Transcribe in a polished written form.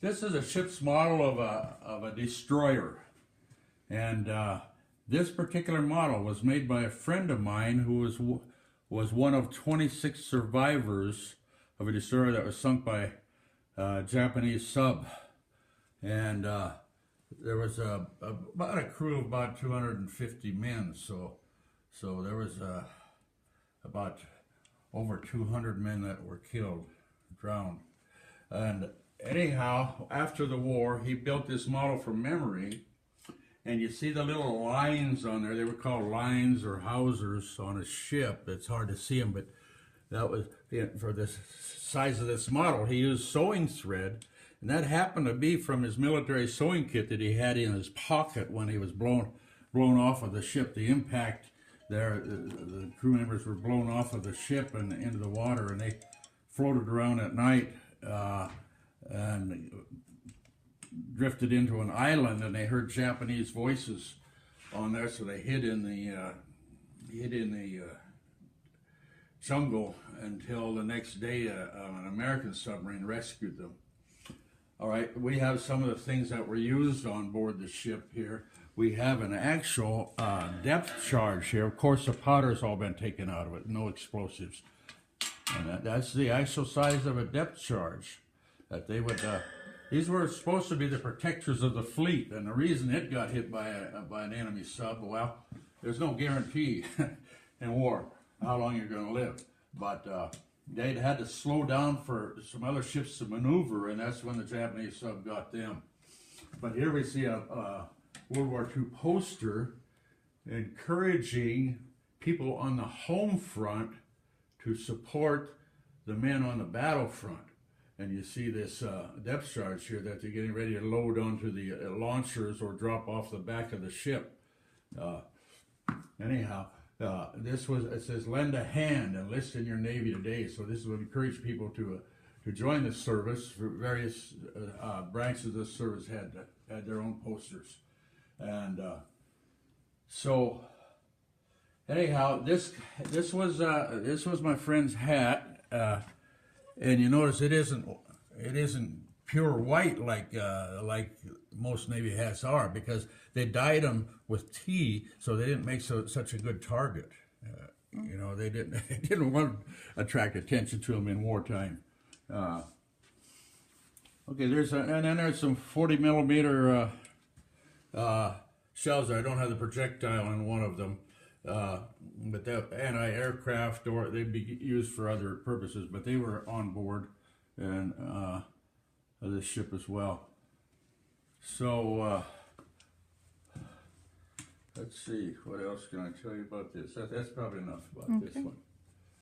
This is a ship's model of a destroyer, and this particular model was made by a friend of mine who was one of 26 survivors of a destroyer that was sunk by a Japanese sub, and there was about a crew of about 250 men. So there was about over 200 men that were killed, drowned, and anyhow, after the war, he built this model from memory, and you see the little lines on there. They were called lines or hawsers on a ship. It's hard to see them, but that was for the size of this model. He used sewing thread, and that happened to be from his military sewing kit that he had in his pocket when he was blown off of the ship. The impact there, the crew members were blown off of the ship and into the water, and they floated around at night. And drifted into an island, and they heard Japanese voices on there, so they hid in the jungle until the next day an American submarine rescued them. All right, we have some of the things that were used on board the ship here. We have an actual depth charge here. Of course, the powder's all been taken out of it, no explosives. And that's the actual size of a depth charge. That they would, these were supposed to be the protectors of the fleet, and the reason it got hit by an enemy sub, well, there's no guarantee in war how long you're going to live, but they'd had to slow down for some other ships to maneuver, and that's when the Japanese sub got them. But here we see a World War II poster encouraging people on the home front to support the men on the battlefront. And you see this depth charge here that they're getting ready to load onto the launchers or drop off the back of the ship. Anyhow, it says lend a hand, enlist in your Navy today. So this would encourage people to join the service. For various branches of the service had their own posters. And so anyhow, this was my friend's hat. And you notice it isn't pure white like most Navy hats are, because they dyed them with tea, so they didn't make such a good target. You know, they didn't want to attract attention to them in wartime. Okay, and then there's some 40 millimeter shells there. I don't have the projectile in one of them. But they're anti-aircraft, or they'd be used for other purposes, but they were on board and this ship as well. So let's see, what else can I tell you about this? That's probably enough about this one.